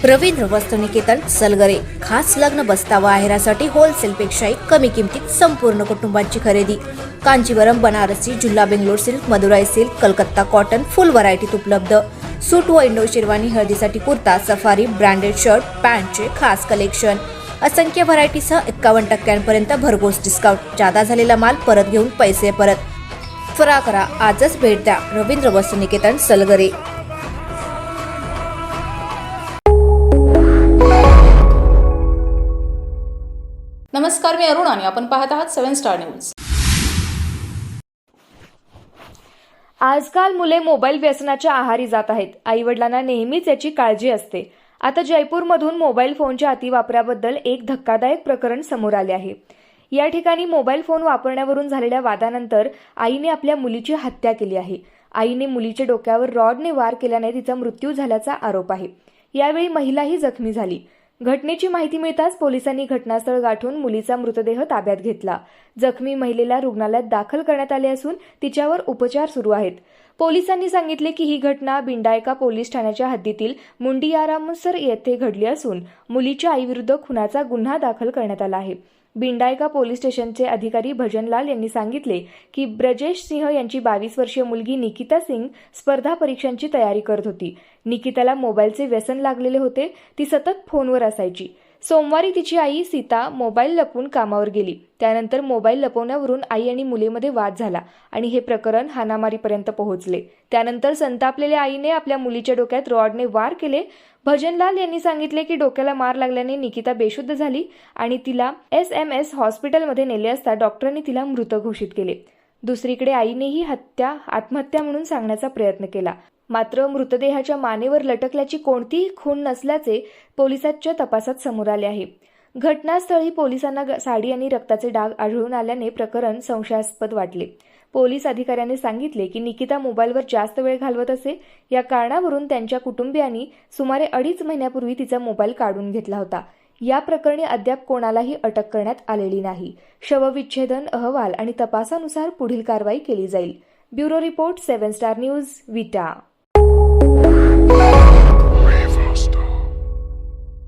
रवींद्र वस्त्रनिकेतन सलगरे खास लग्न बस्तावा आहेरासाठी होलसेलपेक्षाही कमी किमतीत संपूर्ण कुटुंबाची खरेदी। कांजीवरम, बनारसी, जुल्ला, Bangalore silk, Madurai silk, Calcutta cotton full व्हरायटीत उपलब्ध। सूट व इंडो शेरवानी, हळदीसाठी कुर्ता, सफारी, ब्रँडेड शर्ट, पॅन्टचे खास कलेक्शन। असंख्य व्हरायटीसह 51% भरघोस डिस्काउंट। जादा झालेला माल परत घेऊन पैसे परत। त्वरा करा, आजच भेट द्या रवींद्र वस्त्रनिकेतन सलगरे। नमस्कार, मी अरुण आणि आपण पाहत आहात 7 स्टार न्यूज। आजकाल मुले मोबाईल व्यसनाच्या आहारी जात आहेत। आईवडिलांना नेहमीच याची काळजी असते। आता जयपूरमधून मोबाईल फोनच्या अतिवापराबद्दल एक धक्कादायक प्रकरण समोर आले आहे। या ठिकाणी मोबाईल फोन वापरण्यावरून झालेल्या वादानंतर आईने आपल्या मुलीची हत्या केली आहे। आईने मुलीच्या डोक्यावर रॉडने वार केल्याने तिचा मृत्यू झाल्याचा आरोप आहे। यावेळी महिलाही जखमी झाली। घटनेची माहिती मिळताच पोलिसांनी घटनास्थळ गाठून मुलीचा मृतदेह ताब्यात घेतला। जखमी महिलेला रुग्णालयात दाखल करण्यात आले असून तिच्यावर उपचार सुरू आहेत। पोलिसांनी सांगितले की ही घटना बिंडायका पोलीस ठाण्याच्या हद्दीतील मुंडियारामसर येथे घडली असून मुलीच्या आईविरुद्ध खुनाचा गुन्हा दाखल करण्यात आला आहे। बिंडायका पोलीस स्टेशनचे अधिकारी भजनलाल यांनी सांगितले की ब्रजेश सिंह यांची 22 वर्षीय मुलगी निकिता सिंग स्पर्धा परीक्षांची तयारी करत होती। निकिताला मोबाईलचे व्यसन लागलेले होते। ती सतत फोनवर असायची। सोमवारी तिची आई सीता मोबाईल लपवून कामावर गेली। त्यानंतर मोबाईल लपवण्यावरून आई आणि मुलीमध्ये वाद झाला आणि हे प्रकरण हाणामारीपर्यंत पोहोचले। त्यानंतर संतापलेल्या आईने आपल्या मुलीच्या डोक्यात रॉडने वार केले। भजनलाल यांनी सांगितले की डोक्याला मार लागल्याने निकिता बेशुद्ध झाली आणि तिला SMS हॉस्पिटलमध्ये नेले असता डॉक्टरांनी तिला मृत घोषित केले। दुसरीकडे आईनेही आत्महत्या म्हणून सांगण्याचा प्रयत्न केला, मात्र मृतदेहाच्या मानेवर लटकल्याची कोणतीही खूण नसल्याचे पोलिसांच्या तपासात समोर आले आहे। घटनास्थळी पोलिसांना साडी आणि रक्ताचे डाग आढळून आल्याने प्रकरण संशयास्पद वाटले। पोलीस अधिकाऱ्यांनी सांगितले की निकिता मोबाईलवर जास्त वेळ घालवत असे। या कारणावरून त्यांच्या कुटुंबियांनी सुमारे 2.5 महिन्यापूर्वी तिचा मोबाईल काढून घेतला होता। या प्रकरणी अद्याप कोणालाही अटक करण्यात आलेली नाही। शवविच्छेदन अहवाल आणि तपासानुसार पुढील कारवाई केली जाईल। ब्युरो रिपोर्ट 7 स्टार न्यूज, विटा।